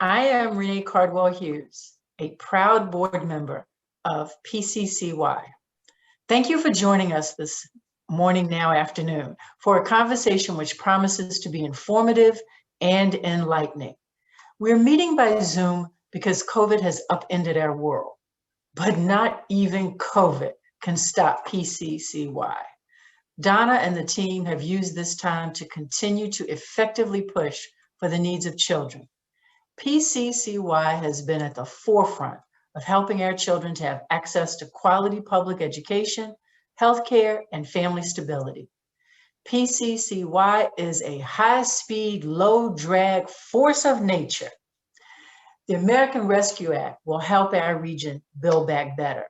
I am Renee Cardwell Hughes, a proud board member of PCCY. Thank you for joining us this morning, now afternoon, for a conversation which promises to be informative and enlightening. We're meeting by Zoom because COVID has upended our world, but not even COVID can stop PCCY. Donna and the team have used this time to continue to effectively push for the needs of children. PCCY has been at the forefront of helping our children to have access to quality public education, healthcare, and family stability. PCCY is a high-speed, low-drag force of nature. The American Rescue Act will help our region build back better,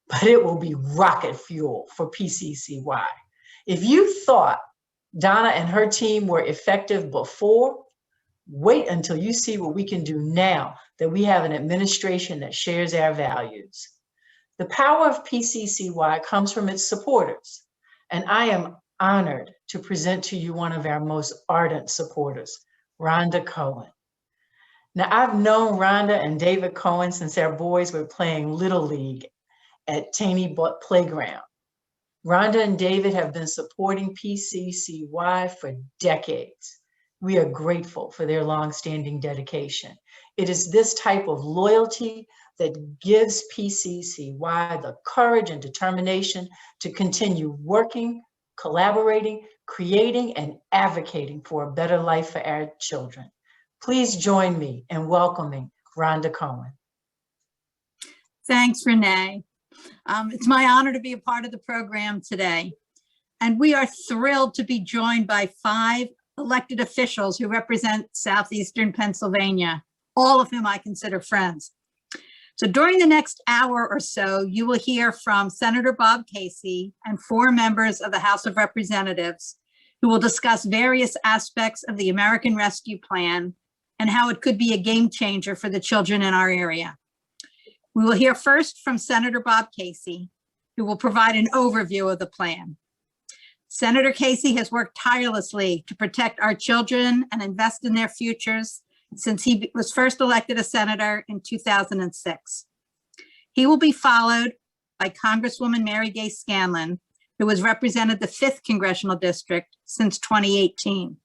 but it will be rocket fuel for PCCY. If you thought Donna and her team were effective before, wait until you see what we can do now that we have an administration that shares our values. The power of PCCY comes from its supporters, and I am honored to present to you one of our most ardent supporters, Rhonda Cohen. Now, I've known Rhonda and David Cohen since our boys were playing Little League at Taney Butt Playground. Rhonda and David have been supporting PCCY for decades. We are grateful for their longstanding dedication. It is this type of loyalty that gives PCCY the courage and determination to continue working, collaborating, creating, and advocating for a better life for our children. Please join me in welcoming Rhonda Cohen. Thanks, Renee. It's my honor to be a part of the program today. And we are thrilled to be joined by 5 elected officials who represent Southeastern Pennsylvania, all of whom I consider friends. So during the next hour or so, you will hear from Senator Bob Casey and 4 members of the House of Representatives who will discuss various aspects of the American Rescue Plan and how it could be a game changer for the children in our area. We will hear first from Senator Bob Casey, who will provide an overview of the plan. Senator Casey has worked tirelessly to protect our children and invest in their futures since he was first elected a senator in 2006. He will be followed by Congresswoman Mary Gay Scanlon, who has represented the 5th Congressional District since 2018.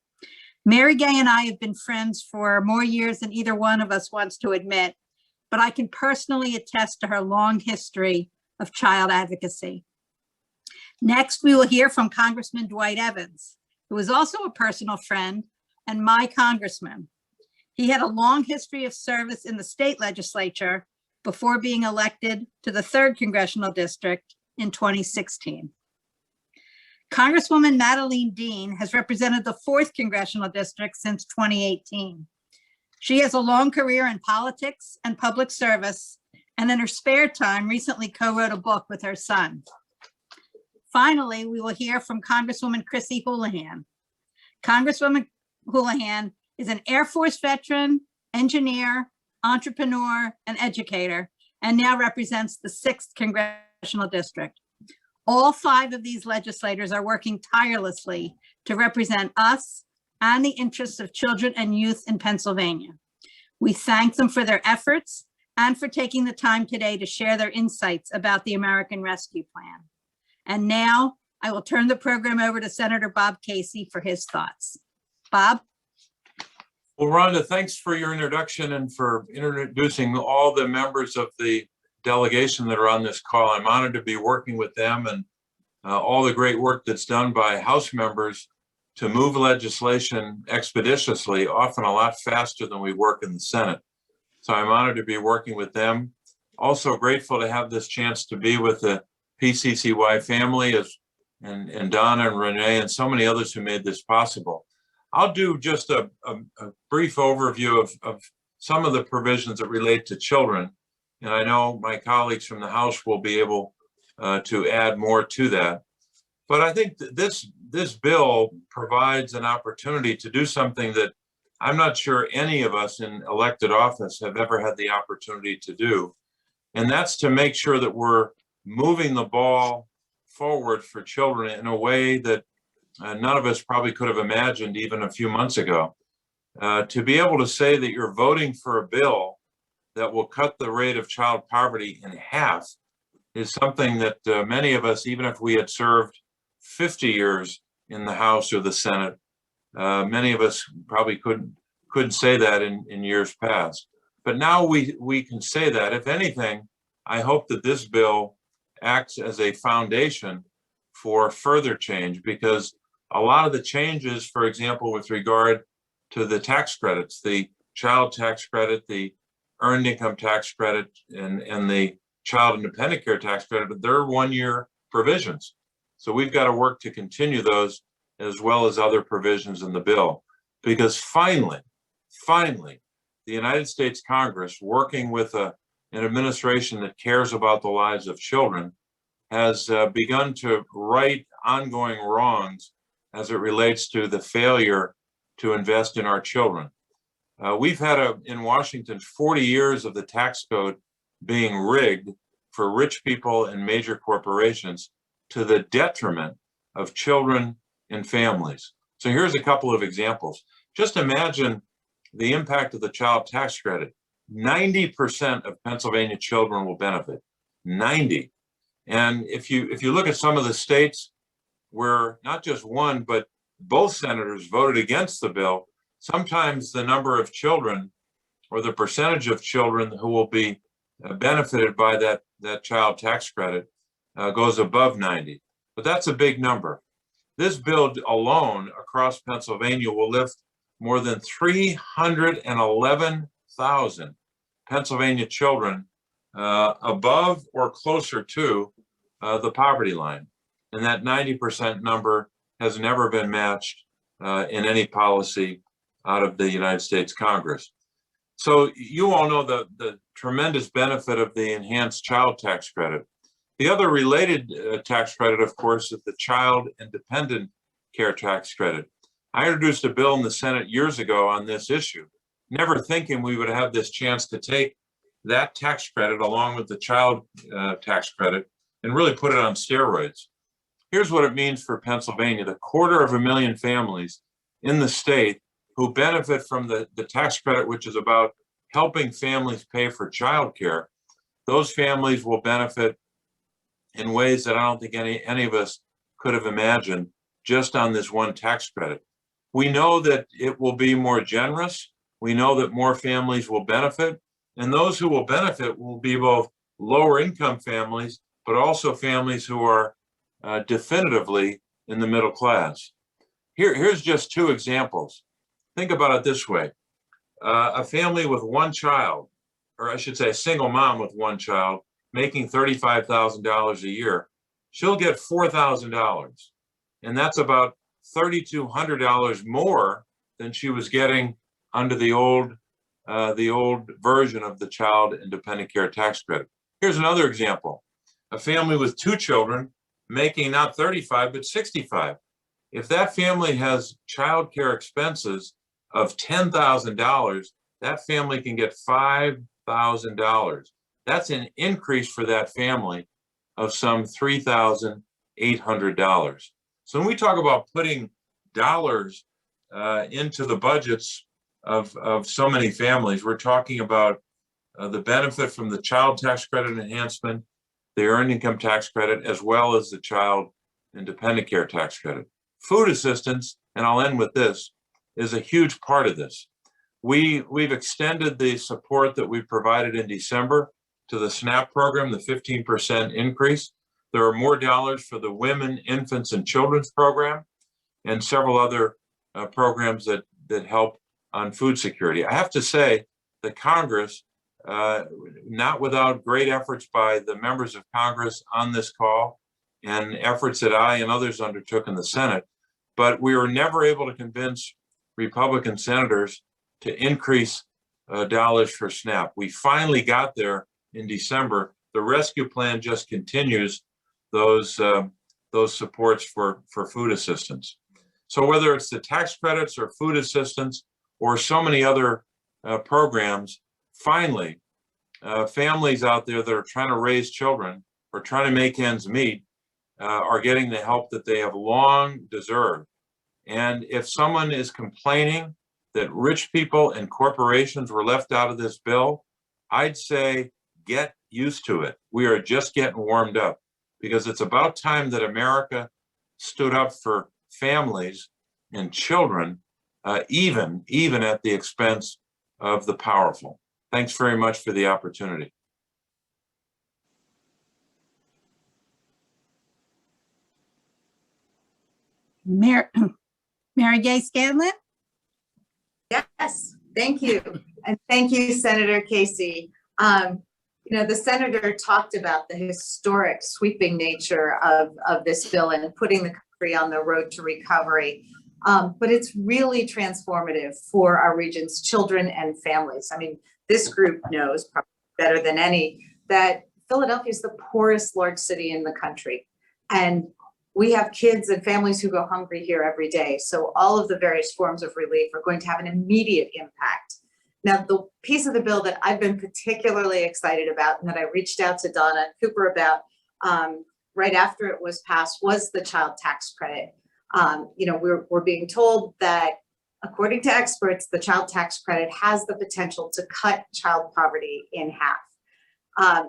Mary Gay and I have been friends for more years than either one of us wants to admit, but I can personally attest to her long history of child advocacy. Next, we will hear from Congressman Dwight Evans, who is also a personal friend and my congressman. He had a long history of service in the state legislature before being elected to the 3rd Congressional District in 2016. Congresswoman Madeleine Dean has represented the 4th Congressional District since 2018. She has a long career in politics and public service, and in her spare time recently co-wrote a book with her son. Finally, we will hear from Congresswoman Chrissy Houlahan. Congresswoman Houlahan is an Air Force veteran, engineer, entrepreneur, and educator, and now represents the 6th Congressional District. All 5 of these legislators are working tirelessly to represent us and the interests of children and youth in Pennsylvania. We thank them for their efforts and for taking the time today to share their insights about the American Rescue Plan. And now I will turn the program over to Senator Bob Casey for his thoughts. Bob? Well, Rhonda, thanks for your introduction and for introducing all the members of the delegation that are on this call. I'm honored to be working with them and all the great work that's done by House members to move legislation expeditiously, often a lot faster than we work in the Senate. So I'm honored to be working with them. Also grateful to have this chance to be with the PCCY family and Donna and Renee and so many others who made this possible. I'll do just a brief overview of some of the provisions that relate to children. And I know my colleagues from the House will be able to add more to that. But I think that this bill provides an opportunity to do something that I'm not sure any of us in elected office have ever had the opportunity to do. And that's to make sure that we're moving the ball forward for children in a way that none of us probably could have imagined even a few months ago. To be able to say that you're voting for a bill that will cut the rate of child poverty in half is something that many of us, even if we had served 50 years in the House or the Senate, many of us probably couldn't say that in years past. But now we can say that. If anything, I hope that this bill acts as a foundation for further change, because a lot of the changes, for example, with regard to the tax credits, the child tax credit, the earned income tax credit, and the child and dependent care tax credit, they're one-year provisions. So we've got to work to continue those as well as other provisions in the bill, because finally, the United States Congress, working with an administration that cares about the lives of children, has begun to right ongoing wrongs as it relates to the failure to invest in our children. We've had in Washington 40 years of the tax code being rigged for rich people and major corporations to the detriment of children and families. So here's a couple of examples. Just imagine the impact of the child tax credit. 90% of Pennsylvania children will benefit, 90. And if you look at some of the states where not just one, but both senators voted against the bill, sometimes the number of children or the percentage of children who will be benefited by that child tax credit goes above 90. But that's a big number. This bill alone across Pennsylvania will lift more than 311,000 Pennsylvania children above or closer to the poverty line. And that 90% number has never been matched in any policy out of the United States Congress. So you all know the tremendous benefit of the enhanced child tax credit. The other related tax credit, of course, is the child and dependent care tax credit. I introduced a bill in the Senate years ago on this issue, never thinking we would have this chance to take that tax credit along with the child tax credit and really put it on steroids. Here's what it means for Pennsylvania: the 250,000 families in the state who benefit from the tax credit, which is about helping families pay for childcare. Those families will benefit in ways that I don't think any of us could have imagined just on this one tax credit. We know that it will be more generous. We know that more families will benefit, and those who will benefit will be both lower income families, but also families who are definitively in the middle class. Here's just two examples. Think about it this way. A family with one child, or I should say a single mom with one child, making $35,000 a year, she'll get $4,000. And that's about $3,200 more than she was getting under the old version of the child and dependent care tax credit. Here's another example. A family with two children making not 35, but 65. If that family has child care expenses of $10,000, that family can get $5,000. That's an increase for that family of some $3,800. So when we talk about putting dollars into the budgets of so many families, we're talking about the benefit from the child tax credit enhancement, the earned income tax credit, as well as the child and dependent care tax credit. Food assistance, and I'll end with this, is a huge part of this. We've extended the support that we provided in December to the SNAP program, the 15% increase. There are more dollars for the Women, Infants, and Children's program, and several other programs that help on food security. I have to say, the Congress, not without great efforts by the members of Congress on this call and efforts that I and others undertook in the Senate, but we were never able to convince Republican senators to increase dollars for SNAP. We finally got there in December. The rescue plan just continues those supports for food assistance. So whether it's the tax credits or food assistance or so many other programs, finally, families out there that are trying to raise children or trying to make ends meet are getting the help that they have long deserved. And if someone is complaining that rich people and corporations were left out of this bill, I'd say get used to it. We are just getting warmed up, because it's about time that America stood up for families and children, even at the expense of the powerful. Thanks very much for the opportunity. Mary Gay Scanlon? Yes, thank you. And thank you, Senator Casey. You know, the senator talked about the historic sweeping nature of this bill and putting the country on the road to recovery. But it's really transformative for our region's children and families. I mean, this group knows probably better than any that Philadelphia is the poorest large city in the country. And we have kids and families who go hungry here every day. So all of the various forms of relief are going to have an immediate impact. Now, the piece of the bill that I've been particularly excited about and that I reached out to Donna Cooper about right after it was passed was the child tax credit. You know, we're being told that, according to experts, the child tax credit has the potential to cut child poverty in half.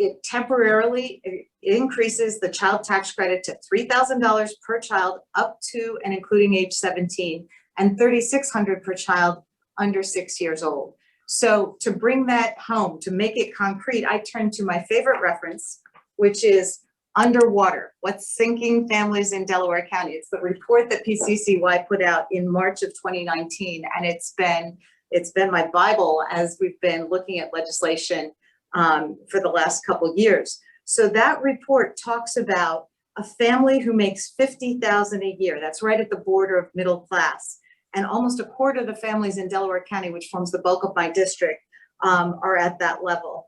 It temporarily increases the child tax credit to $3,000 per child up to and including age 17, and $3,600 per child under 6 years old. So to bring that home, to make it concrete, I turn to my favorite reference, which is underwater. What's sinking families in Delaware County? It's the report that PCCY put out in March of 2019, and it's been my Bible as we've been looking at legislation for the last couple years. So that report talks about a family who makes $50,000 a year. That's right at the border of middle class. And almost a quarter of the families in Delaware County, which forms the bulk of my district, are at that level.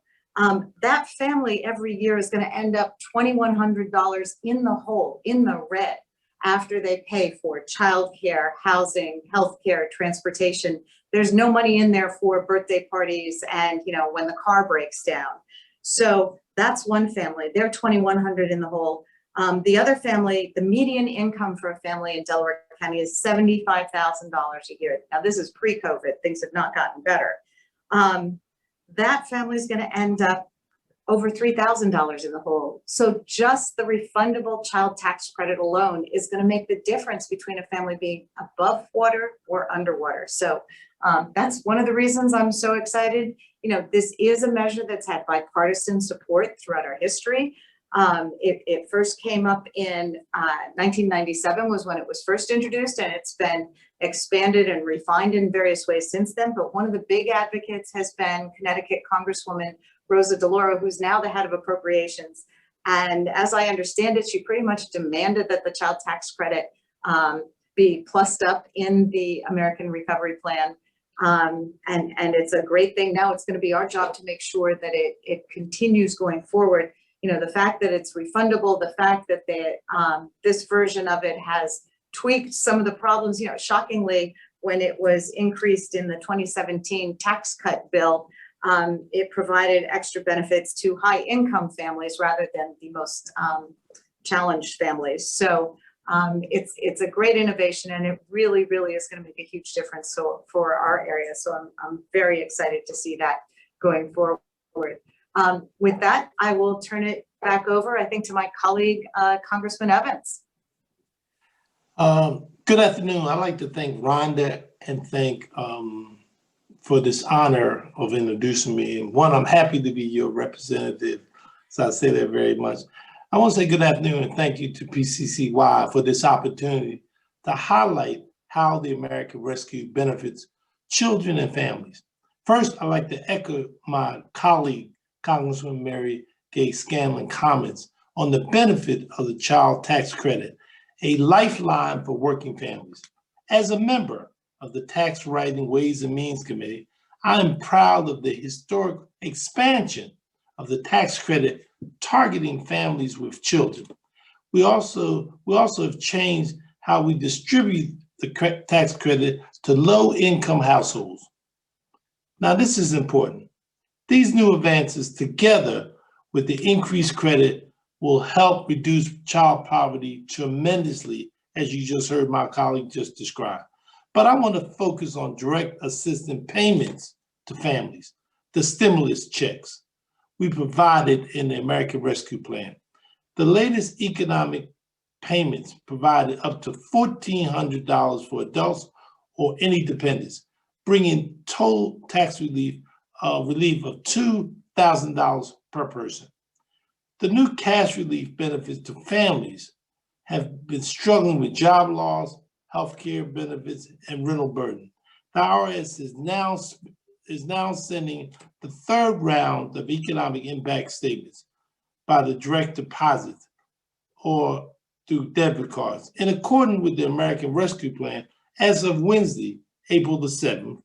That family every year is going to end up $2,100 in the hole, in the red, after they pay for childcare, housing, healthcare, transportation. There's no money in there for birthday parties and, you know, when the car breaks down. So that's one family. They're $2,100 in the hole. The other family, the median income for a family in Delaware County is $75,000 a year. Now, this is pre-COVID. Things have not gotten better. That family is going to end up over $3,000 in the hole. So just the refundable child tax credit alone is going to make the difference between a family being above water or underwater. So that's one of the reasons I'm so excited. You know, this is a measure that's had bipartisan support throughout our history. It first came up in 1997 was when it was first introduced, and it's been expanded and refined in various ways since then. But one of the big advocates has been Connecticut Congresswoman Rosa DeLauro, who's now the head of appropriations. And as I understand it, she pretty much demanded that the child tax credit be plussed up in the American Recovery Plan. And it's a great thing. Now it's going to be our job to make sure that it continues going forward. You know, the fact that it's refundable, the fact that this version of it has tweaked some of the problems, you know, shockingly, when it was increased in the 2017 tax cut bill, it provided extra benefits to high income families rather than the most challenged families. So it's a great innovation, and it really, really is going to make a huge difference for our area. So I'm very excited to see that going forward. With that, I will turn it back over, I think, to my colleague, Congressman Evans. Good afternoon. I'd like to thank Rhonda and thank for this honor of introducing me. And one, I'm happy to be your representative, so I say that very much. I want to say good afternoon and thank you to PCCY for this opportunity to highlight how the American Rescue benefits children and families. First, I'd like to echo my colleague, Congresswoman Mary Gay Scanlon, comments on the benefit of the child tax credit, a lifeline for working families. As a member of the Tax Writing Ways and Means Committee, I am proud of the historic expansion of the tax credit targeting families with children. We also have changed how we distribute the tax credit to low-income households. Now, this is important. These new advances, together with the increased credit, will help reduce child poverty tremendously, as you just heard my colleague just describe. But I want to focus on direct assistance payments to families, the stimulus checks we provided in the American Rescue Plan. The latest economic payments provided up to $1,400 for adults or any dependents, bringing total tax relief of $2,000 per person. The new cash relief benefits to families have been struggling with job loss, healthcare benefits, and rental burden. The IRS is now sending the third round of economic impact statements by the direct deposit or through debit cards. In accordance with the American Rescue Plan, as of Wednesday, April the 7th,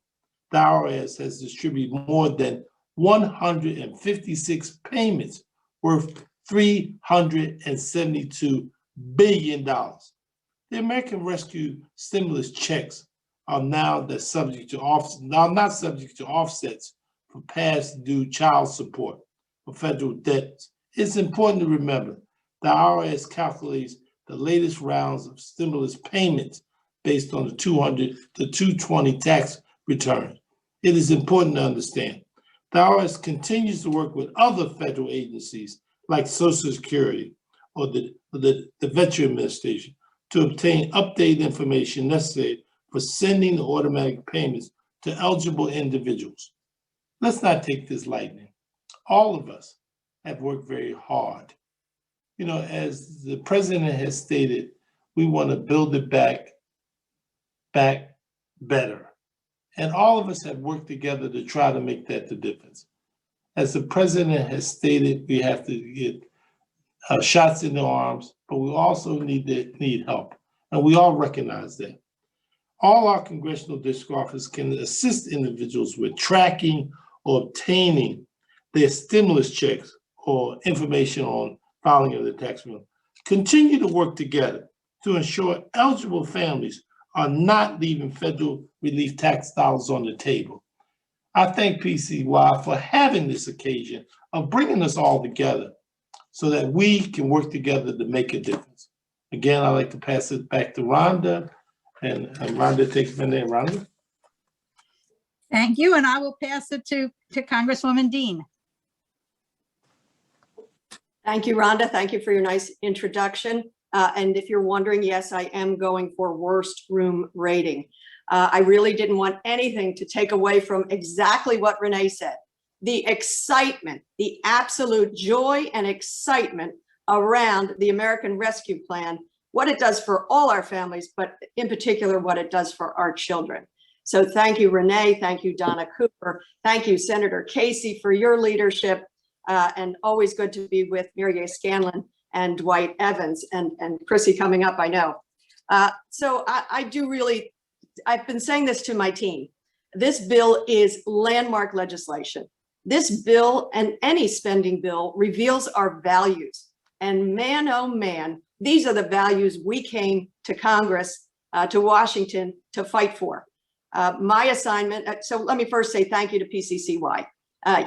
the IRS has distributed more than 156 payments worth $372 billion. The American Rescue stimulus checks are now not subject to offsets for past due child support for federal debts. It's important to remember the IRS calculates the latest rounds of stimulus payments based on the 220 tax return. It is important to understand the IRS continues to work with other federal agencies like Social Security or the Veteran Administration to obtain updated information necessary for sending the automatic payments to eligible individuals. Let's not take this lightly. All of us have worked very hard. You know, as the president has stated, we want to build it back better. And all of us have worked together to try to make that the difference. As the president has stated, we have to get shots in the arms, but we also need help. And we all recognize that. All our congressional district offices can assist individuals with tracking or obtaining their stimulus checks or information on filing of the tax return. Continue to work together to ensure eligible families are not leaving federal relief tax dollars on the table. I thank PCCY for having this occasion of bringing us all together so that we can work together to make a difference. Again, I'd like to pass it back to Rhonda, and Rhonda takes my name. Rhonda? Thank you, and I will pass it to Congresswoman Dean. Thank you, Rhonda. Thank you for your nice introduction. And if you're wondering, yes, I am going for worst room rating. I really didn't want anything to take away from exactly what Renee said. The excitement, the absolute joy and excitement around the American Rescue Plan, what it does for all our families, but in particular, what it does for our children. So thank you, Renee. Thank you, Donna Cooper. Thank you, Senator Casey, for your leadership. And always good to be with Mary Scanlon and Dwight Evans and Chrissy coming up, I know. So I do really, I've been saying this to my team. This bill is landmark legislation. This bill and any spending bill reveals our values. And man, oh man, these are the values we came to Congress, to Washington to fight for. My assignment, so let me first say thank you to PCCY.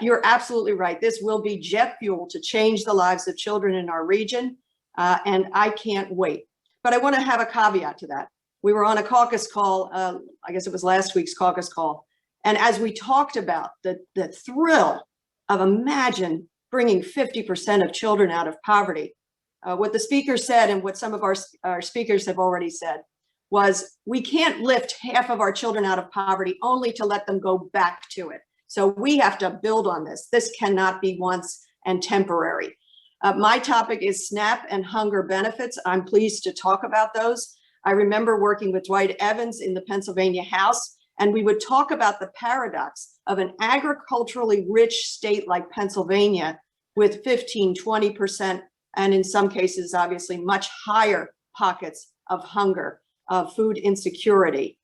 You're absolutely right. This will be jet fuel to change the lives of children in our region, and I can't wait. But I want to have a caveat to that. We were on a caucus call, I guess it was last week's caucus call, and as we talked about the thrill of imagine bringing 50% of children out of poverty, what the speaker said and what some of our speakers have already said was we can't lift half of our children out of poverty only to let them go back to it. So we have to build on this. This cannot be once and temporary. My topic is SNAP and hunger benefits. I'm pleased to talk about those. I remember working with Dwight Evans in the Pennsylvania House, and we would talk about the paradox of an agriculturally rich state like Pennsylvania with 15, 20%, and in some cases, obviously much higher pockets of hunger, of food insecurity.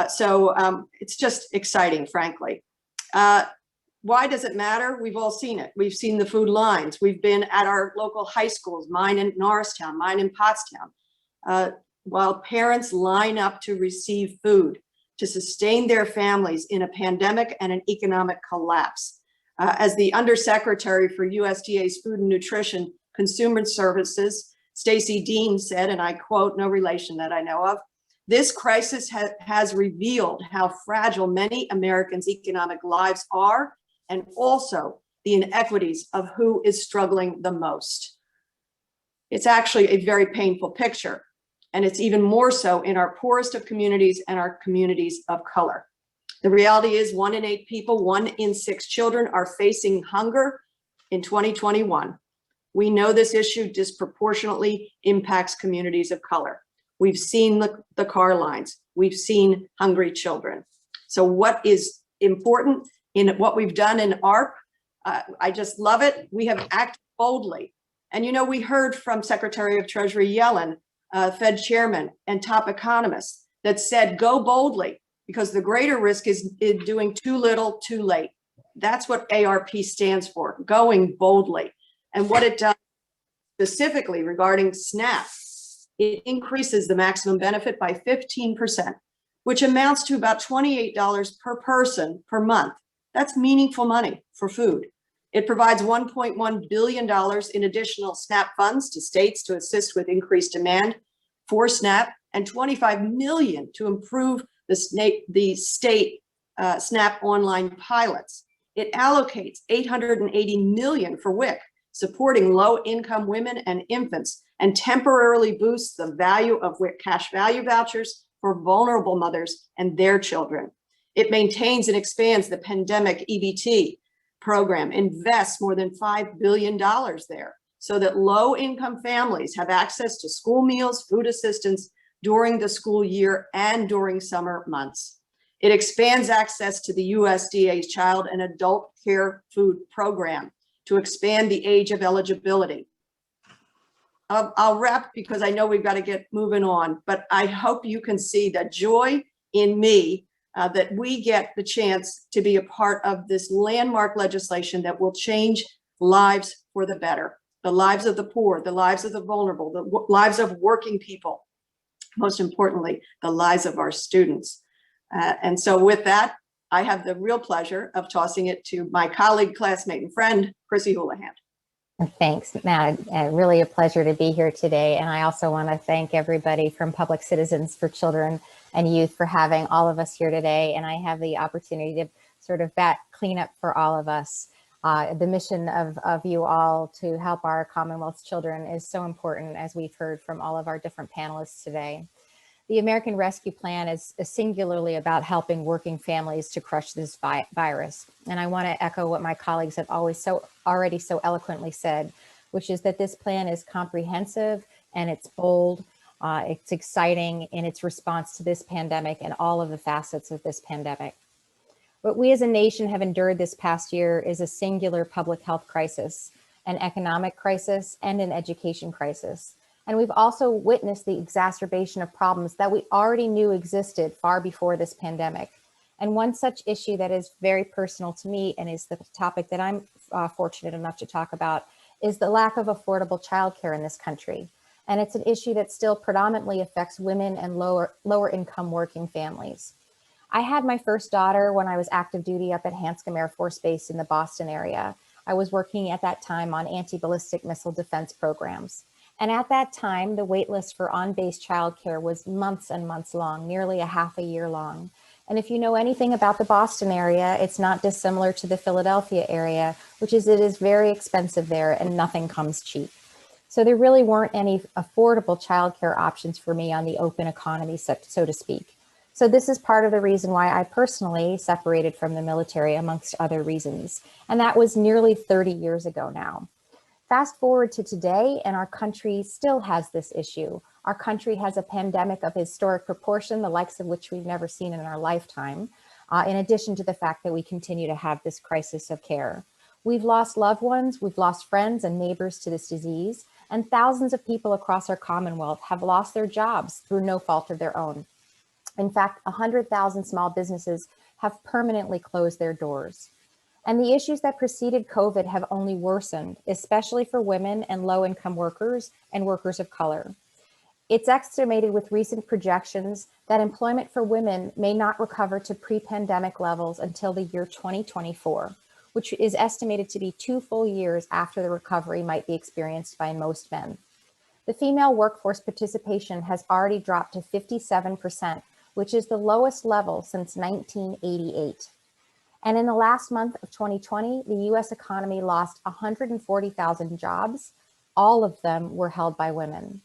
So it's just exciting, frankly. Why does it matter? We've all seen it. We've seen the food lines. We've been at our local high schools, mine in Norristown, mine in Pottstown, while parents line up to receive food to sustain their families in a pandemic and an economic collapse. As the Undersecretary for USDA's Food and Nutrition Consumer Services, Stacey Dean said, and I quote, no relation that I know of, This crisis has revealed how fragile many Americans' economic lives are, and also the inequities of who is struggling the most. It's actually a very painful picture, and it's even more so in our poorest of communities and our communities of color. The reality is 1 in 8 people, 1 in 6 children are facing hunger in 2021. We know this issue disproportionately impacts communities of color. We've seen the car lines. We've seen hungry children. So what is important in what we've done in ARP, I just love it. We have acted boldly. And you know, we heard from Secretary of Treasury Yellen, Fed chairman, and top economists that said, go boldly, because the greater risk is doing too little, too late. That's what ARP stands for, going boldly. And what it does specifically regarding SNAP, it increases the maximum benefit by 15%, which amounts to about $28 per person per month. That's meaningful money for food. It provides $1.1 billion in additional SNAP funds to states to assist with increased demand for SNAP, and $25 million to improve the state SNAP online pilots. It allocates $880 million for WIC, supporting low-income women and infants, and temporarily boosts the value of WIC cash value vouchers for vulnerable mothers and their children. It maintains and expands the pandemic EBT program, invests more than $5 billion there so that low-income families have access to school meals, food assistance during the school year and during summer months. It expands access to the USDA's Child and Adult Care Food Program to expand the age of eligibility. I'll wrap because I know we've got to get moving on, but I hope you can see the joy in me that we get the chance to be a part of this landmark legislation that will change lives for the better, the lives of the poor, the lives of the vulnerable, the lives of working people, most importantly, the lives of our students. And so with that, I have the real pleasure of tossing it to my colleague, classmate, and friend, Chrissy Houlahan. Thanks, Matt. Really a pleasure to be here today. And I also want to thank everybody from Public Citizens for Children and Youth for having all of us here today. And I have the opportunity to sort of clean up for all of us. The mission of you all to help our Commonwealth's children is so important, as we've heard from all of our different panelists today. The American Rescue Plan is singularly about helping working families to crush this virus. And I want to echo what my colleagues have already so eloquently said, which is that this plan is comprehensive and it's bold, it's exciting in its response to this pandemic and all of the facets of this pandemic. What we as a nation have endured this past year is a singular public health crisis, an economic crisis, and an education crisis. And we've also witnessed the exacerbation of problems that we already knew existed far before this pandemic. And one such issue that is very personal to me and is the topic that I'm fortunate enough to talk about is the lack of affordable childcare in this country. And it's an issue that still predominantly affects women and lower income working families. I had my first daughter when I was active duty up at Hanscom Air Force Base in the Boston area. I was working at that time on anti-ballistic missile defense programs. And at that time, the wait list for on-base childcare was months and months long, nearly a half a year long. And if you know anything about the Boston area, it's not dissimilar to the Philadelphia area, which is it is very expensive there and nothing comes cheap. So there really weren't any affordable childcare options for me on the open economy, so to speak. So this is part of the reason why I personally separated from the military, amongst other reasons. And that was nearly 30 years ago now. Fast forward to today, and our country still has this issue. Our country has a pandemic of historic proportion, the likes of which we've never seen in our lifetime, in addition to the fact that we continue to have this crisis of care. We've lost loved ones, we've lost friends and neighbors to this disease, and thousands of people across our Commonwealth have lost their jobs through no fault of their own. In fact, 100,000 small businesses have permanently closed their doors. And the issues that preceded COVID have only worsened, especially for women and low-income workers and workers of color. It's estimated with recent projections that employment for women may not recover to pre-pandemic levels until the year 2024, which is estimated to be 2 full years after the recovery might be experienced by most men. the female workforce participation has already dropped to 57%, which is the lowest level since 1988. And in the last month of 2020, the US economy lost 140,000 jobs. All of them were held by women.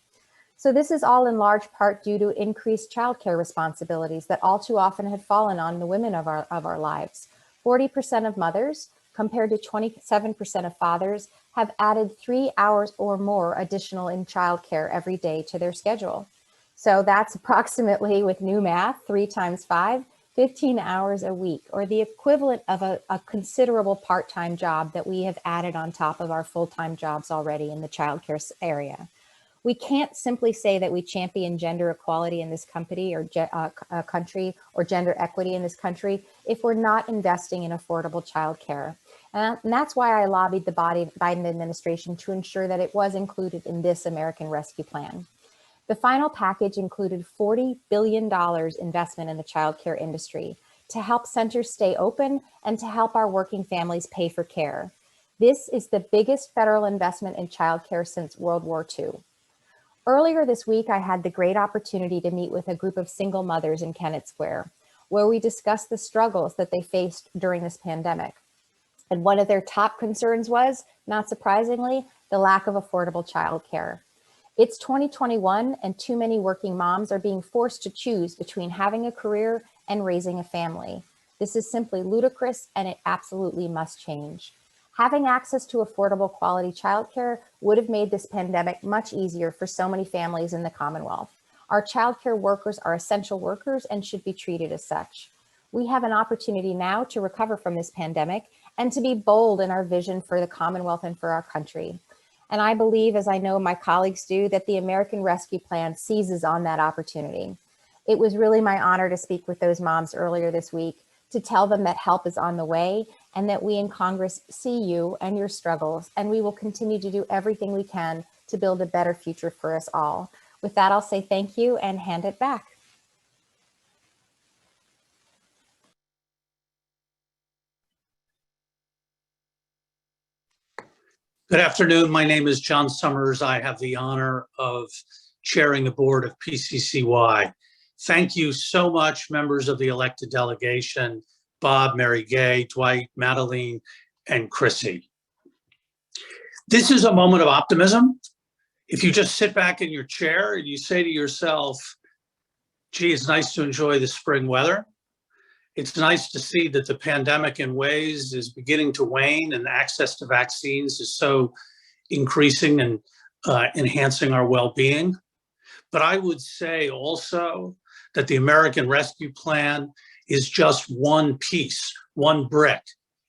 So this is all in large part due to increased childcare responsibilities that all too often had fallen on the women of our lives. 40% of mothers, compared to 27% of fathers, have added 3 hours or more additional in childcare every day to their schedule. So that's approximately, with new math, 3 times 5, 15 hours a week, or the equivalent of a considerable part-time job that we have added on top of our full-time jobs already in the childcare area. We can't simply say that we champion gender equality in this country or country, or gender equity in this country if we're not investing in affordable childcare. And that's why I lobbied the Biden administration to ensure that it was included in this American Rescue Plan. The final package included $40 billion investment in the childcare industry to help centers stay open and to help our working families pay for care. This is the biggest federal investment in childcare since World War II. Earlier this week, I had the great opportunity to meet with a group of single mothers in Kennett Square, where we discussed the struggles that they faced during this pandemic. And one of their top concerns was, not surprisingly, the lack of affordable childcare. It's 2021, and too many working moms are being forced to choose between having a career and raising a family. This is simply ludicrous, and it absolutely must change. Having access to affordable quality childcare would have made this pandemic much easier for so many families in the Commonwealth. Our childcare workers are essential workers and should be treated as such. We have an opportunity now to recover from this pandemic and to be bold in our vision for the Commonwealth and for our country. And I believe, as I know my colleagues do, that the American Rescue Plan seizes on that opportunity. It was really my honor to speak with those moms earlier this week, to tell them that help is on the way and that we in Congress see you and your struggles, and we will continue to do everything we can to build a better future for us all. With that, I'll say thank you and hand it back. Good afternoon. My name is John Summers. I have the honor of chairing the board of PCCY. Thank you so much, members of the elected delegation, Bob, Mary Gay, Dwight, Madeleine, and Chrissy. This is a moment of optimism. If you just sit back in your chair and you say to yourself, gee, it's nice to enjoy the spring weather. It's nice to see that the pandemic in ways is beginning to wane and access to vaccines is so increasing and enhancing our well-being. But I would say also that the American Rescue Plan is just one piece, one brick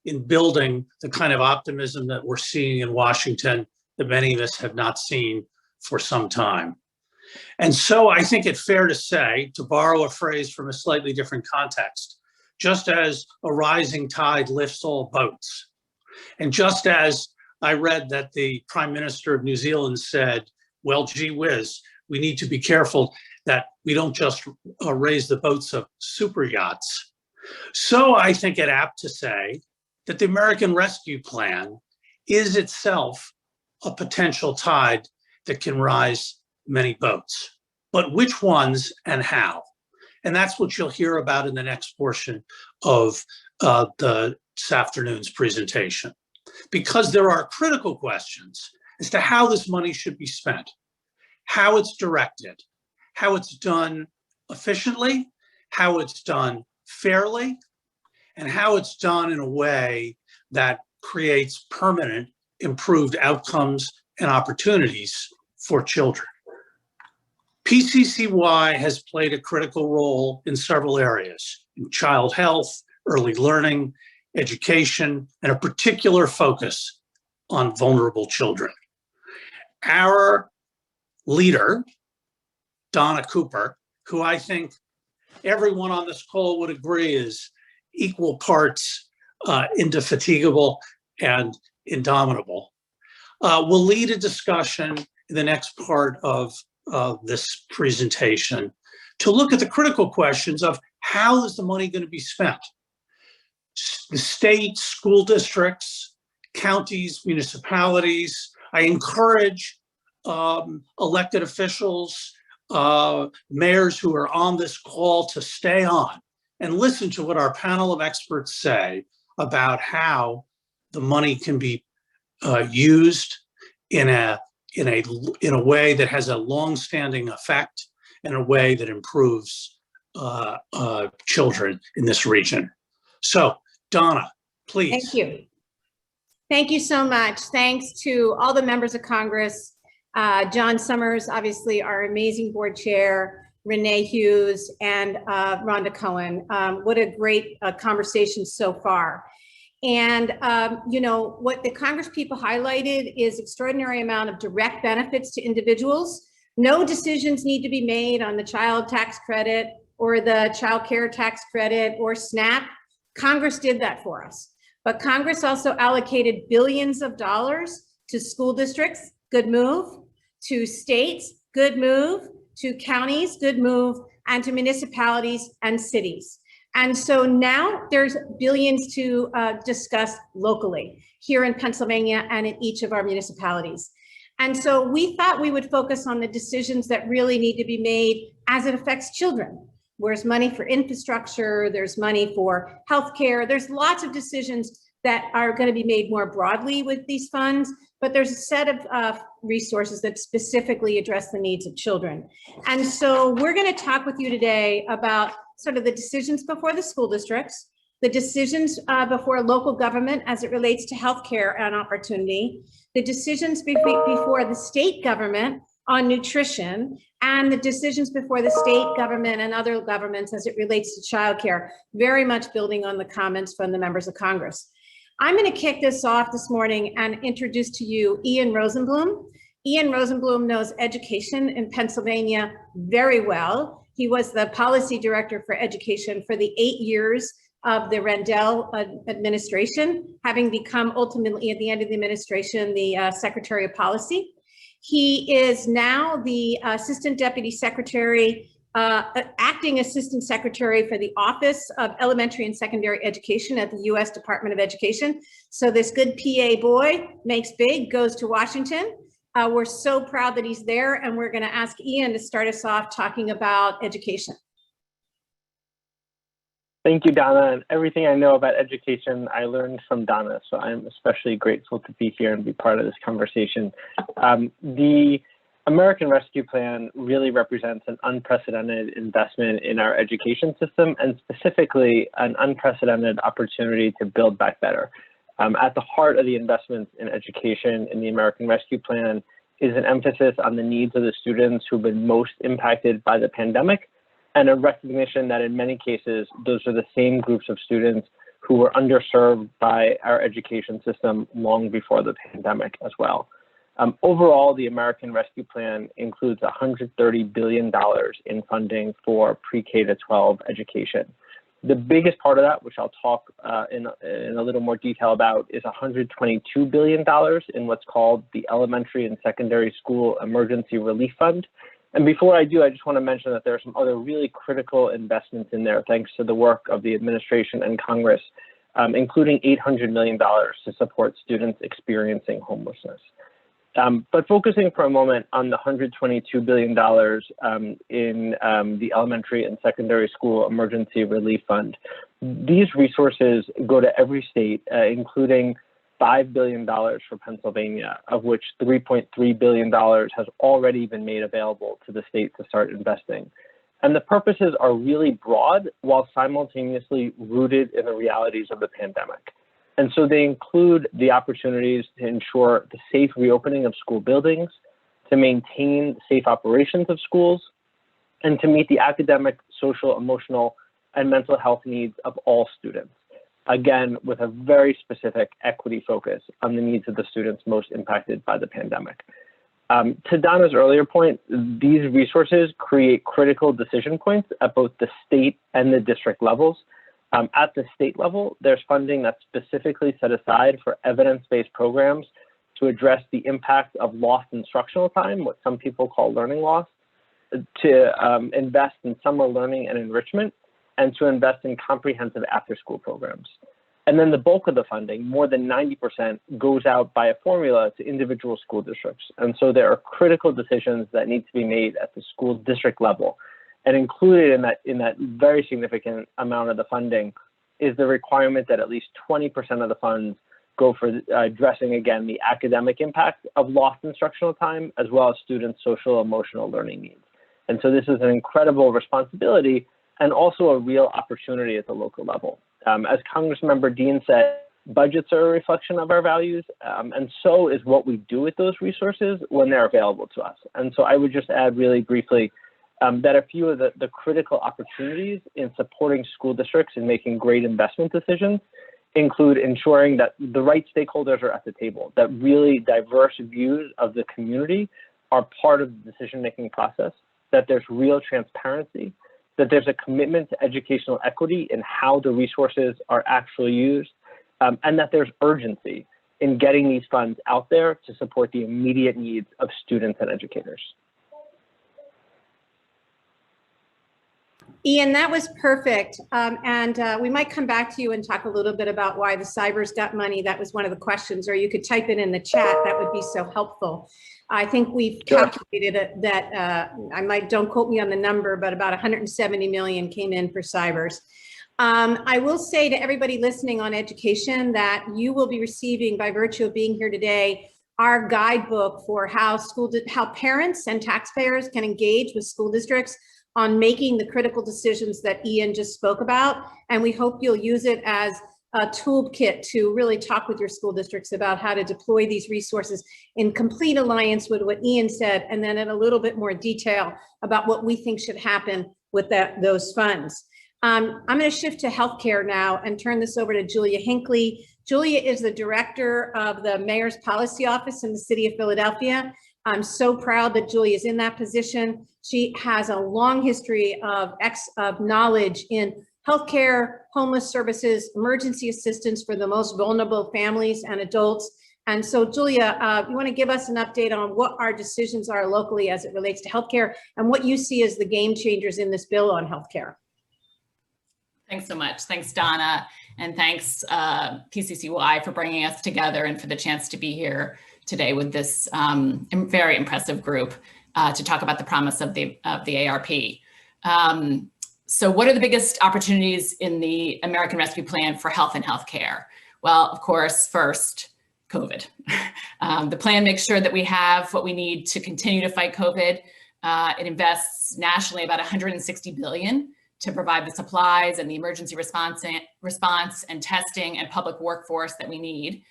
in building the kind of optimism that we're seeing in Washington that many of us have not seen for some time. And so I think it's fair to say, to borrow a phrase from a slightly different context, just as a rising tide lifts all boats, and just as I read that the Prime Minister of New Zealand said, well, gee whiz, we need to be careful that we don't just raise the boats of super yachts. So I think it apt to say that the American Rescue Plan is itself a potential tide that can rise many boats. But which ones and how? And that's what you'll hear about in the next portion of this afternoon's presentation. Because there are critical questions as to how this money should be spent, how it's directed, how it's done efficiently, how it's done fairly, and how it's done in a way that creates permanent improved outcomes and opportunities for children. PCCY has played a critical role in several areas: in child health, early learning, education, and a particular focus on vulnerable children. Our leader, Donna Cooper, who I think everyone on this call would agree is equal parts indefatigable and indomitable, will lead a discussion in the next part of this presentation to look at the critical questions of how is the money going to be spent? The state, school districts, counties, municipalities. I encourage elected officials, mayors who are on this call to stay on and listen to what our panel of experts say about how the money can be used in a way that has a long-standing effect, in a way that improves children in this region. So, Donna, please. Thank you. Thank you so much. Thanks to all the members of Congress, John Summers, obviously our amazing board chair, Renee Hughes, and Rhonda Cohen. What a great conversation so far. And you know, what the Congress people highlighted is extraordinary amount of direct benefits to individuals. No decisions need to be made on the child tax credit or the child care tax credit or SNAP. Congress did that for us. But Congress also allocated billions of dollars to school districts, good move, to states, good move, to counties, good move, and to municipalities and cities. And so now there's billions to discuss locally here in Pennsylvania and in each of our municipalities. And so we thought we would focus on the decisions that really need to be made as it affects children. There's money for infrastructure, there's money for healthcare, there's lots of decisions that are going to be made more broadly with these funds, but there's a set of resources that specifically address the needs of children. And so we're going to talk with you today about sort of the decisions before the school districts, the decisions before local government as it relates to healthcare and opportunity, the decisions before the state government on nutrition, and the decisions before the state government and other governments as it relates to childcare, very much building on the comments from the members of Congress. I'm going to kick this off this morning and introduce to you Ian Rosenblum. Ian Rosenblum knows education in Pennsylvania very well. He was the policy director for education for the 8 years of the Rendell administration, having become ultimately at the end of the administration, the Secretary of Policy. He is now the Assistant Deputy Secretary, Acting Assistant Secretary for the Office of Elementary and Secondary Education at the U.S. Department of Education. So this good PA boy makes big, goes to Washington. We're so proud that he's there, and we're going to ask Ian to start us off talking about education. Thank you, Donna. And everything I know about education, I learned from Donna. So I'm especially grateful to be here and be part of this conversation. The American Rescue Plan really represents an unprecedented investment in our education system, and specifically an unprecedented opportunity to build back better. At the heart of the investments in education in the American Rescue Plan is an emphasis on the needs of the students who've been most impacted by the pandemic, and a recognition that in many cases, those are the same groups of students who were underserved by our education system long before the pandemic as well. Overall, the American Rescue Plan includes $130 billion in funding for pre-K to 12 education. The biggest part of that, which I'll talk in a little more detail about, is $122 billion in what's called the Elementary and Secondary School Emergency Relief Fund. And before I do, I just want to mention that there are some other really critical investments in there, thanks to the work of the administration and Congress, including $800 million to support students experiencing homelessness. But focusing for a moment on the $122 billion in the Elementary and Secondary School Emergency Relief Fund, these resources go to every state, including $5 billion for Pennsylvania, of which $3.3 billion has already been made available to the state to start investing. And the purposes are really broad while simultaneously rooted in the realities of the pandemic. And so they include the opportunities to ensure the safe reopening of school buildings, to maintain safe operations of schools, and to meet the academic, social, emotional, and mental health needs of all students. Again, with a very specific equity focus on the needs of the students most impacted by the pandemic. To Donna's earlier point, these resources create critical decision points at both the state and the district levels. At the state level, there's funding that's specifically set aside for evidence-based programs to address the impact of lost instructional time, what some people call learning loss, to invest in summer learning and enrichment, and to invest in comprehensive after-school programs. And then the bulk of the funding, more than 90%, goes out by a formula to individual school districts. And so there are critical decisions that need to be made at the school district level. And included in that very significant amount of the funding is the requirement that at least 20% of the funds go for addressing, again, the academic impact of lost instructional time, as well as students' social emotional learning needs. And so this is an incredible responsibility and also a real opportunity at the local level. As Congressmember Dean said, budgets are a reflection of our values, and so is what we do with those resources when they're available to us. And so I would just add really briefly that a few of the critical opportunities in supporting school districts in making great investment decisions include ensuring that the right stakeholders are at the table, that really diverse views of the community are part of the decision-making process, that there's real transparency, that there's a commitment to educational equity in how the resources are actually used, and that there's urgency in getting these funds out there to support the immediate needs of students and educators. Ian, that was perfect. And we might come back to you and talk a little bit about why the Cybers got money. That was one of the questions, or you could type it in the chat. That would be so helpful. I think we've calculated that don't quote me on the number, but about 170 million came in for Cybers. I will say to everybody listening on education that you will be receiving, by virtue of being here today, our guidebook for how parents and taxpayers can engage with school districts on making the critical decisions that Ian just spoke about. And we hope you'll use it as a toolkit to really talk with your school districts about how to deploy these resources in complete alliance with what Ian said, and then in a little bit more detail about what we think should happen with those funds. I'm going to shift to healthcare now and turn this over to Julia Hinkley. Julia is the director of the Mayor's Policy Office in the city of Philadelphia. I'm so proud that Julia is in that position. She has a long history of knowledge in healthcare, homeless services, emergency assistance for the most vulnerable families and adults. And so, Julia, you want to give us an update on what our decisions are locally as it relates to healthcare and what you see as the game changers in this bill on healthcare? Thanks so much. Thanks, Donna. And thanks, PCCY, for bringing us together and for the chance to be here today with this very impressive group to talk about the promise of the ARP. So what are the biggest opportunities in the American Rescue Plan for health and healthcare? Well, of course, first, COVID. The plan makes sure that we have what we need to continue to fight COVID. It invests nationally about $160 billion to provide the supplies and the emergency response and testing and public workforce that we need.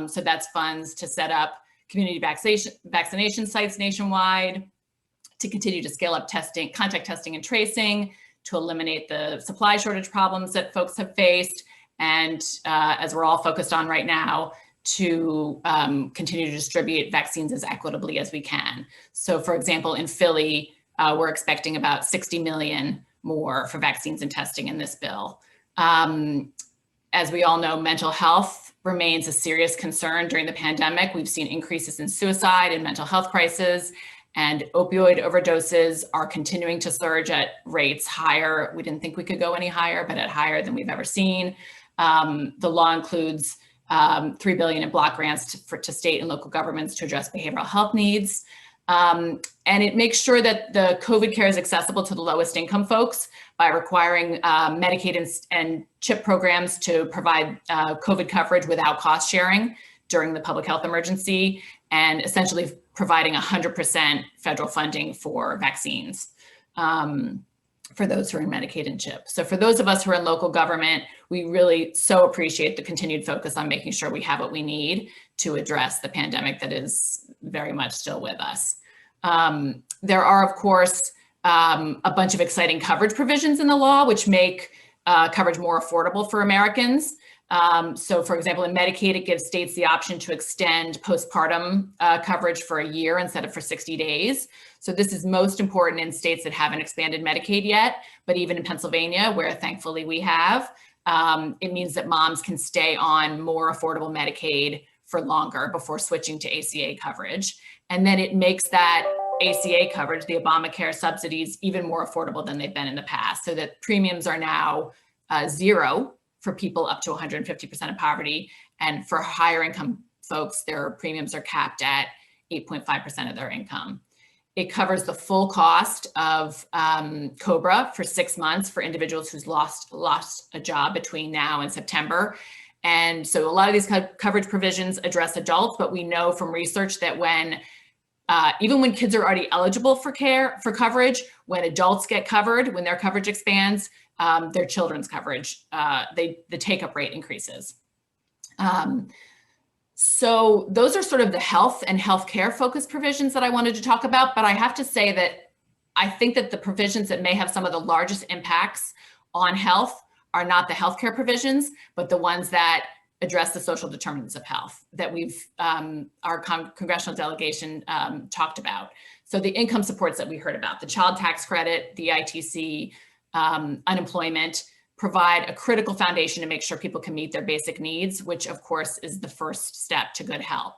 So that's funds to set up community vaccination sites nationwide, to continue to scale up testing, contact testing and tracing, to eliminate the supply shortage problems that folks have faced, and as we're all focused on right now, to continue to distribute vaccines as equitably as we can. So for example, in Philly, we're expecting about 60 million more for vaccines and testing in this bill. As we all know, mental health remains a serious concern during the pandemic. We've seen increases in suicide and mental health crises, and opioid overdoses are continuing to surge at rates higher. We didn't think we could go any higher, but at higher than we've ever seen. The law includes $3 billion in block grants to state and local governments to address behavioral health needs. And it makes sure that the COVID care is accessible to the lowest income folks by requiring Medicaid and CHIP programs to provide COVID coverage without cost sharing during the public health emergency, and essentially providing 100% federal funding for vaccines for those who are in Medicaid and CHIP. So for those of us who are in local government, we really so appreciate the continued focus on making sure we have what we need to address the pandemic that is very much still with us. There are, of course, a bunch of exciting coverage provisions in the law, which make coverage more affordable for Americans. So for example, in Medicaid, it gives states the option to extend postpartum coverage for a year instead of for 60 days. So this is most important in states that haven't expanded Medicaid yet, but even in Pennsylvania, where thankfully we have, it means that moms can stay on more affordable Medicaid for longer before switching to ACA coverage. And then it makes that ACA coverage, the Obamacare subsidies, even more affordable than they've been in the past, so that premiums are now zero for people up to 150% of poverty. And for higher income folks, their premiums are capped at 8.5% of their income. It covers the full cost of COBRA for 6 months for individuals who's lost a job between now and September. And so a lot of these coverage provisions address adults, but we know from research that even when kids are already eligible for coverage, when adults get covered, when their coverage expands, their children's coverage, the take-up rate increases. So those are sort of the health and healthcare focused provisions that I wanted to talk about, but I have to say that I think that the provisions that may have some of the largest impacts on health are not the healthcare provisions, but the ones that address the social determinants of health that our congressional delegation talked about. So the income supports that we heard about, the child tax credit, the ITC, unemployment, provide a critical foundation to make sure people can meet their basic needs, which of course is the first step to good health.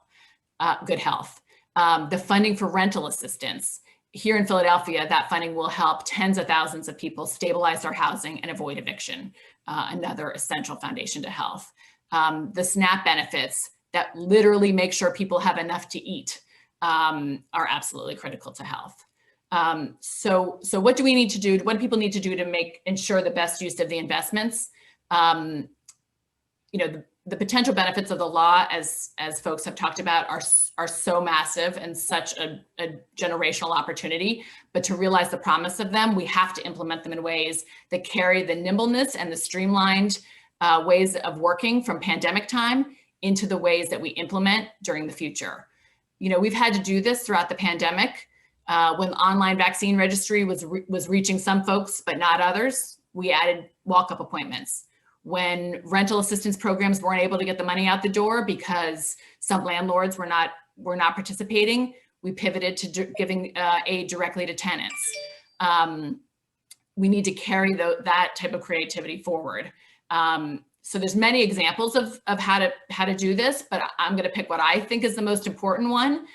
The funding for rental assistance. Here in Philadelphia, that funding will help tens of thousands of people stabilize their housing and avoid eviction, another essential foundation to health. The SNAP benefits that literally make sure people have enough to eat are absolutely critical to health. So what do we need to do? What do people need to do to ensure the best use of the investments? The potential benefits of the law, as folks have talked about, are so massive and such a generational opportunity. But to realize the promise of them, we have to implement them in ways that carry the nimbleness and the streamlined ways of working from pandemic time into the ways that we implement during the future. We've had to do this throughout the pandemic. When online vaccine registry was reaching some folks, but not others, we added walk-up appointments. When rental assistance programs weren't able to get the money out the door because some landlords were not participating, we pivoted to giving aid directly to tenants. We need to carry that type of creativity forward. So there's many examples of how to do this, but I'm going to pick what I think is the most important one.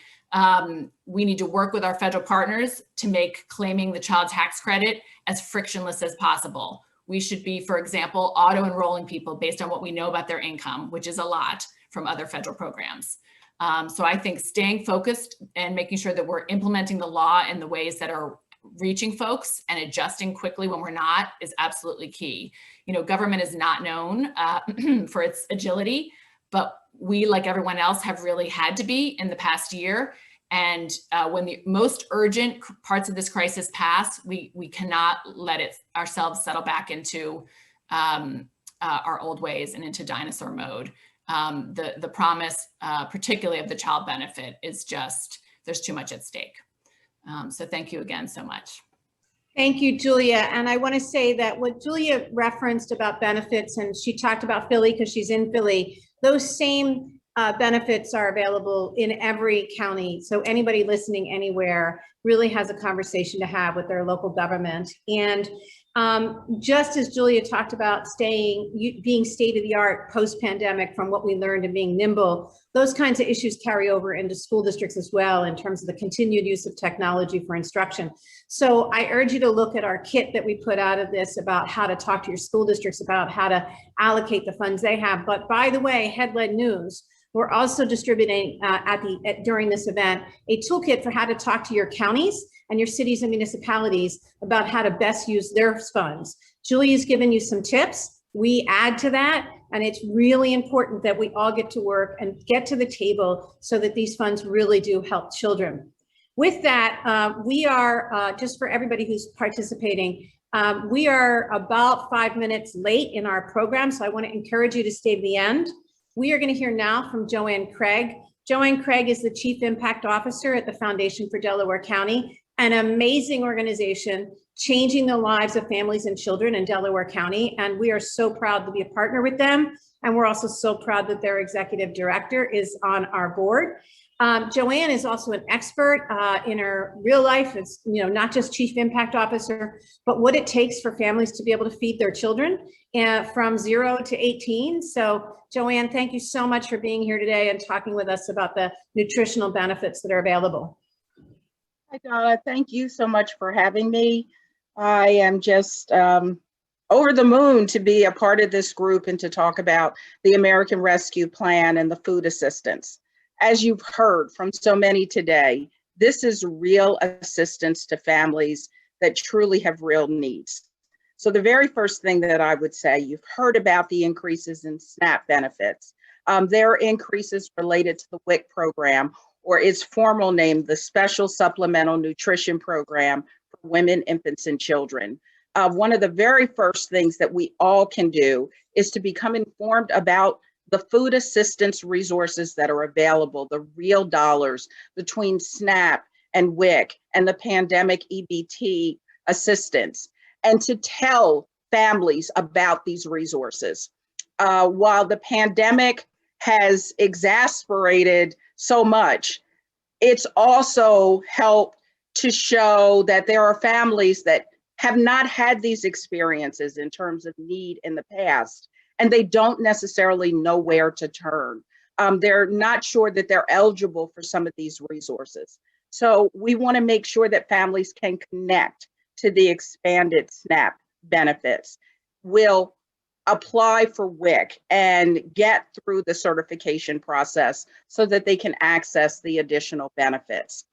We need to work with our federal partners to make claiming the child tax credit as frictionless as possible. We should be, for example, auto-enrolling people based on what we know about their income, which is a lot from other federal programs. So I think staying focused and making sure that we're implementing the law in the ways that are reaching folks and adjusting quickly when we're not is absolutely key. Government is not known for its agility, but we, like everyone else, have really had to be in the past year. And when the most urgent parts of this crisis pass, we cannot let ourselves settle back into our old ways and into dinosaur mode. The promise, particularly of the child benefit, is just, there's too much at stake. So thank you again so much. Thank you, Julia. And I want to say that what Julia referenced about benefits, and she talked about Philly because she's in Philly, those same benefits are available in every county. So anybody listening anywhere really has a conversation to have with their local government. And just as Julia talked about being state of the art post-pandemic from what we learned and being nimble, those kinds of issues carry over into school districts as well in terms of the continued use of technology for instruction. So I urge you to look at our kit that we put out of this about how to talk to your school districts about how to allocate the funds they have. But by the way, headline news, we're also distributing during this event a toolkit for how to talk to your counties and your cities and municipalities about how to best use their funds. Julie's given you some tips. We add to that, and it's really important that we all get to work and get to the table so that these funds really do help children. With that, we are, just for everybody who's participating, we are about 5 minutes late in our program, so I want to encourage you to stay to the end. We are going to hear now from Joanne Craig. Joanne Craig is the Chief Impact Officer at the Foundation for Delaware County, an amazing organization changing the lives of families and children in Delaware County. And we are so proud to be a partner with them. And we're also so proud that their executive director is on our board. Joanne is also an expert in her real life. It's, not just Chief Impact Officer, but what it takes for families to be able to feed their children from 0 to 18. So Joanne, thank you so much for being here today and talking with us about the nutritional benefits that are available. Hi, Donna. Thank you so much for having me. I am just over the moon to be a part of this group and to talk about the American Rescue Plan and the food assistance. As you've heard from so many today, this is real assistance to families that truly have real needs. So the very first thing that I would say, you've heard about the increases in SNAP benefits. There are increases related to the WIC program, or its formal name, the Special Supplemental Nutrition Program for Women, Infants, and Children. One of the very first things that we all can do is to become informed about the food assistance resources that are available, the real dollars between SNAP and WIC and the pandemic EBT assistance, and to tell families about these resources. While the pandemic has exasperated so much, it's also helped to show that there are families that have not had these experiences in terms of need in the past, and they don't necessarily know where to turn. They're not sure that they're eligible for some of these resources. So we want to make sure that families can connect to the expanded SNAP benefits, will apply for WIC and get through the certification process so that they can access the additional benefits.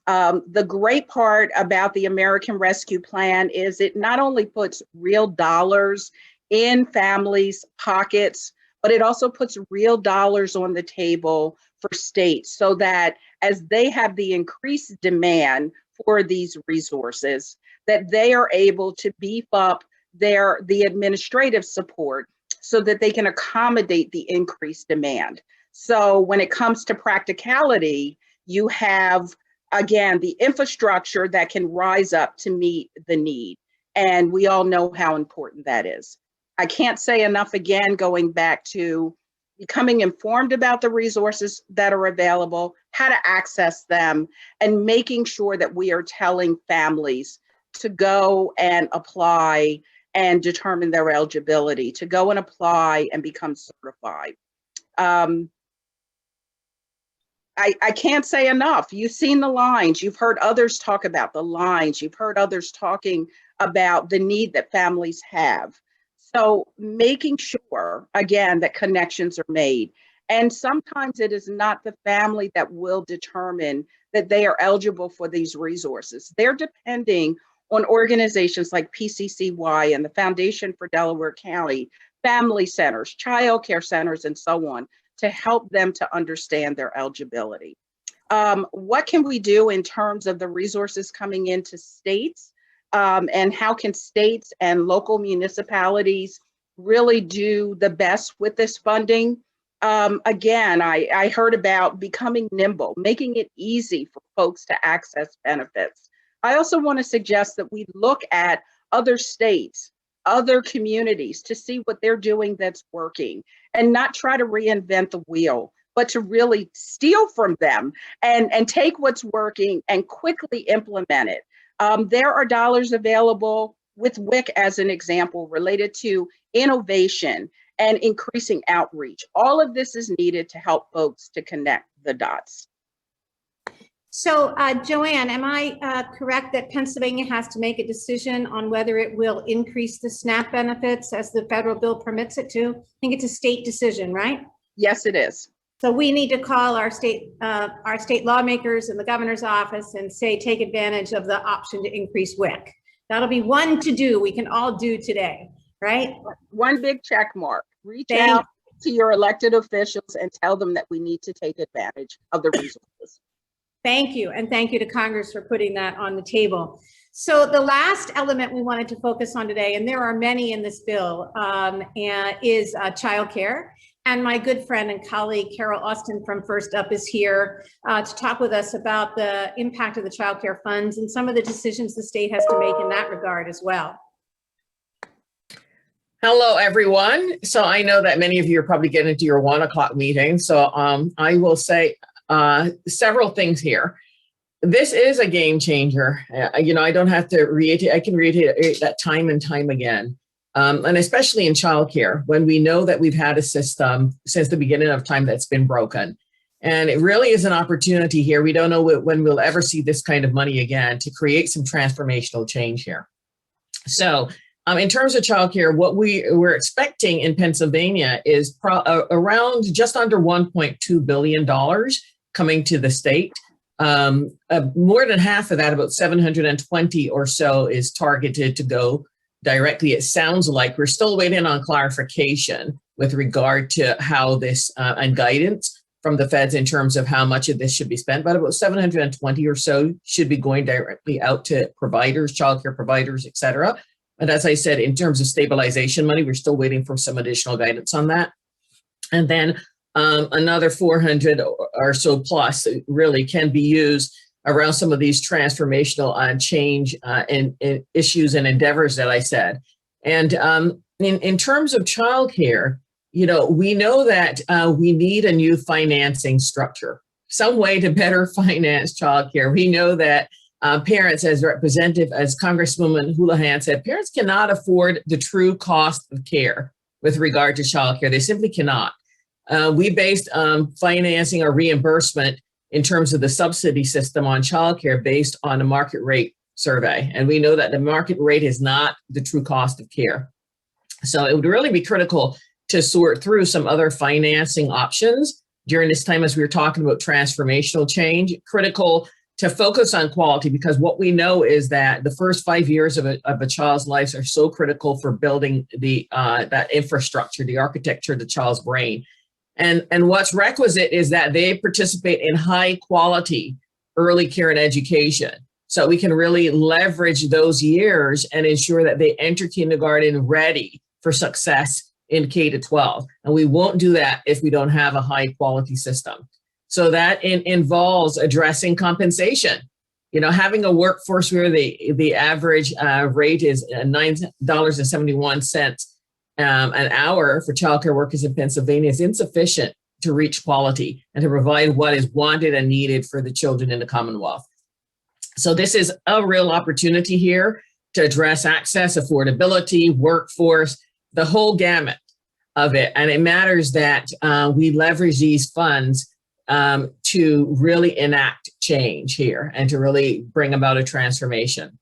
The great part about the American Rescue Plan is it not only puts real dollars in families' pockets, but it also puts real dollars on the table for states so that as they have the increased demand for these resources, that they are able to beef up the administrative support so that they can accommodate the increased demand. So when it comes to practicality, you have, again, the infrastructure that can rise up to meet the need. And we all know how important that is. I can't say enough, again, going back to becoming informed about the resources that are available, how to access them, and making sure that we are telling families to go and apply and determine their eligibility, to go and apply and become certified. I can't say enough. You've seen the lines. You've heard others talk about the lines. You've heard others talking about the need that families have. So making sure, again, that connections are made. And sometimes it is not the family that will determine that they are eligible for these resources. They're depending on organizations like PCCY and the Foundation for Delaware County, family centers, child care centers, and so on, to help them to understand their eligibility. What can we do in terms of the resources coming into states? And how can states and local municipalities really do the best with this funding? Again, I heard about becoming nimble, making it easy for folks to access benefits. I also want to suggest that we look at other states, other communities to see what they're doing that's working and not try to reinvent the wheel, but to really steal from them and take what's working and quickly implement it. There are dollars available with WIC as an example related to innovation and increasing outreach. All of this is needed to help folks to connect the dots. So Joanne, am I correct that Pennsylvania has to make a decision on whether it will increase the SNAP benefits as the federal bill permits it to? I think it's a state decision, right? Yes, it is. So we need to call our state lawmakers and the governor's office and say, take advantage of the option to increase WIC. That'll be one to do we can all do today, right? One big check mark. Reach out to your elected officials and tell them that we need to take advantage of the resources. Thank you. And thank you to Congress for putting that on the table. So the last element we wanted to focus on today, and there are many in this bill, is childcare. And my good friend and colleague, Carol Austin from First Up is here to talk with us about the impact of the child care funds and some of the decisions the state has to make in that regard as well. Hello, everyone. So I know that many of you are probably getting into your 1 o'clock meeting. So I will say several things here. This is a game changer. I don't have to reiterate, I can reiterate that time and time again. And especially in childcare, when we know that we've had a system since the beginning of time that's been broken. And it really is an opportunity here. We don't know when we'll ever see this kind of money again to create some transformational change here. So In terms of childcare, what we're expecting in Pennsylvania is around just under $1.2 billion coming to the state. More than half of that, about 720 or so, is targeted to go directly. It sounds like we're still waiting on clarification with regard to how this and guidance from the feds in terms of how much of this should be spent, but about 720 or so should be going directly out to providers, childcare providers, et cetera. And as I said, in terms of stabilization money, we're still waiting for some additional guidance on that. And then another 400 or so plus really can be used around some of these transformational change and issues and endeavors that I said. And in terms of childcare, you know, we know that we need a new financing structure, some way to better finance childcare. We know that parents, as representative, as Congresswoman Houlahan said, parents cannot afford the true cost of care with regard to childcare. They simply cannot. We based financing or reimbursement in terms of the subsidy system on childcare based on a market rate survey. And we know that the market rate is not the true cost of care. So it would really be critical to sort through some other financing options during this time as we were talking about transformational change, critical to focus on quality, because what we know is that the first 5 years of a child's life are so critical for building the that infrastructure, the architecture of the child's brain. And what's requisite is that they participate in high quality early care and education. So we can really leverage those years and ensure that they enter kindergarten ready for success in K-12. And we won't do that if we don't have a high quality system. So that involves addressing compensation. You know, having a workforce where the average rate is $9.71 an hour for childcare workers in Pennsylvania is insufficient to reach quality and to provide what is wanted and needed for the children in the Commonwealth. So this is a real opportunity here to address access, affordability, workforce, the whole gamut of it. And it matters that we leverage these funds to really enact change here and to really bring about a transformation.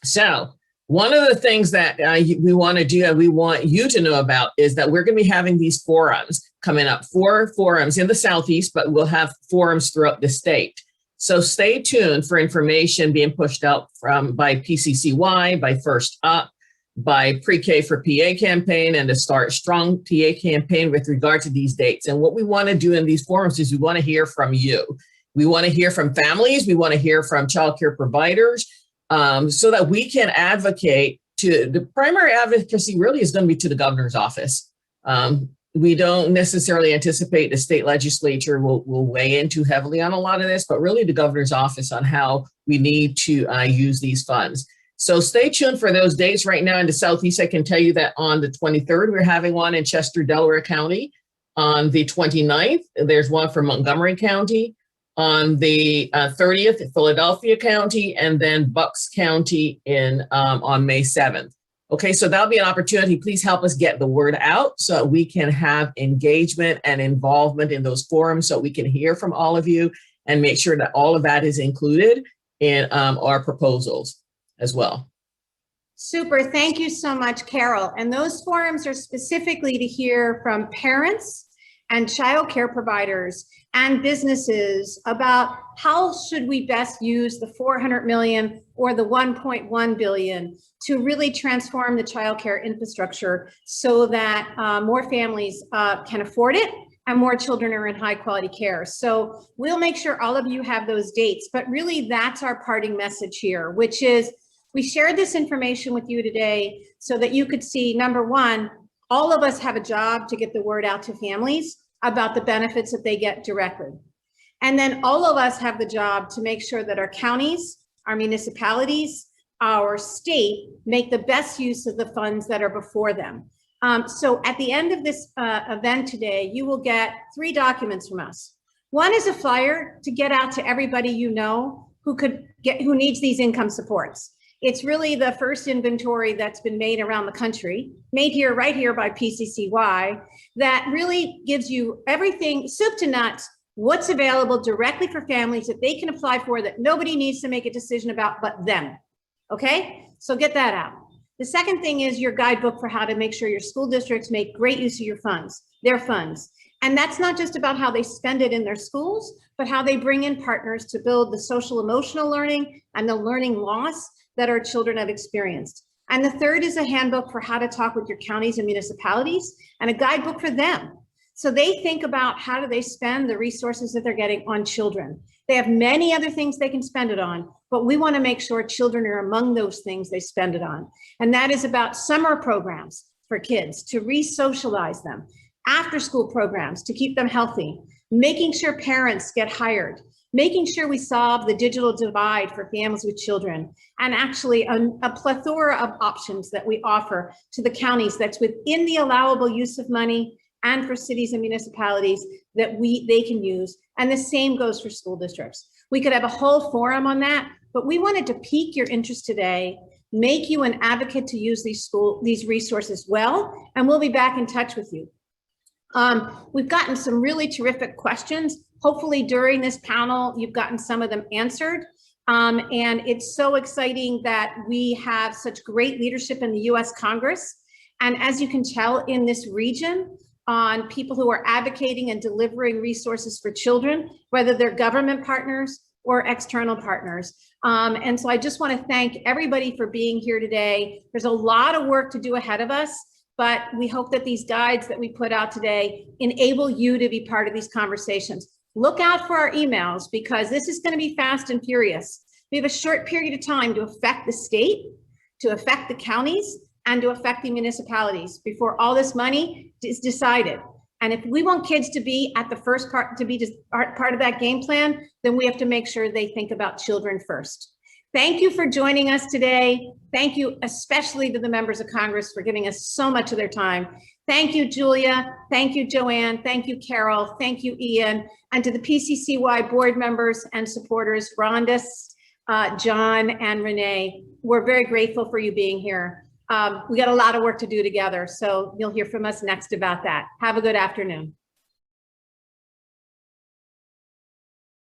So one of the things that we want to do and we want you to know about is that we're going to be having these forums coming up, 4 forums in the Southeast, but we'll have forums throughout the state. So stay tuned for information being pushed out by PCCY, by First Up, by Pre-K for PA campaign, and the Start Strong PA campaign with regard to these dates. And what we want to do in these forums is we want to hear from you. We want to hear from families. We want to hear from childcare providers so that we can advocate to the primary advocacy really is going to be to the governor's office. We don't necessarily anticipate the state legislature will weigh in too heavily on a lot of this, but really the governor's office on how we need to use these funds. So stay tuned for those dates. Right now in the Southeast, I can tell you that on the 23rd, we're having one in Chester, Delaware County. On the 29th, there's one for Montgomery County. On the 30th, Philadelphia County, and then Bucks County on May 7th. Okay, so that'll be an opportunity. Please help us get the word out so that we can have engagement and involvement in those forums so we can hear from all of you and make sure that all of that is included in our proposals as well. Super, thank you so much, Carol. And those forums are specifically to hear from parents and childcare providers and businesses about how should we best use the 400 million or the 1.1 billion to really transform the childcare infrastructure so that more families can afford it and more children are in high quality care. So we'll make sure all of you have those dates, but really that's our parting message here, which is we shared this information with you today so that you could see, number one, all of us have a job to get the word out to families about the benefits that they get directly. And then all of us have the job to make sure that our counties, our municipalities, our state make the best use of the funds that are before them. So at the end of this event today, you will get 3 documents from us. One is a flyer to get out to everybody you know who needs these income supports. It's really the first inventory that's been made around the country, made here, right here by PCCY, that really gives you everything, soup to nuts, what's available directly for families that they can apply for that nobody needs to make a decision about but them. Okay, so get that out. The second thing is your guidebook for how to make sure your school districts make great use of your funds, their funds. And that's not just about how they spend it in their schools, but how they bring in partners to build the social emotional learning and the learning loss that our children have experienced. And the third is a handbook for how to talk with your counties and municipalities and a guidebook for them. So they think about how do they spend the resources that they're getting on children. They have many other things they can spend it on, but we want to make sure children are among those things they spend it on. And that is about summer programs for kids to re-socialize them, after school programs to keep them healthy, making sure parents get hired, making sure we solve the digital divide for families with children, and actually a plethora of options that we offer to the counties that's within the allowable use of money and for cities and municipalities that they can use. And the same goes for school districts. We could have a whole forum on that, but we wanted to pique your interest today, make you an advocate to use these resources well, and we'll be back in touch with you. We've gotten some really terrific questions. Hopefully during this panel, you've gotten some of them answered. And it's so exciting that we have such great leadership in the US Congress. And as you can tell in this region, on people who are advocating and delivering resources for children, whether they're government partners or external partners. And so I just want to thank everybody for being here today. There's a lot of work to do ahead of us, but we hope that these guides that we put out today enable you to be part of these conversations. Look out for our emails because this is going to be fast and furious. We have a short period of time to affect the state, to affect the counties, and to affect the municipalities before all this money is decided. And if we want kids to be at the first part, to be just part of that game plan, then we have to make sure they think about children first. Thank you for joining us today. Thank you especially to the members of Congress for giving us so much of their time. Thank you, Julia. Thank you, Joanne. Thank you, Carol. Thank you, Ian. And to the PCCY board members and supporters, Rhonda, John, and Renee, we're very grateful for you being here. We got a lot of work to do together, so you'll hear from us next about that. Have a good afternoon.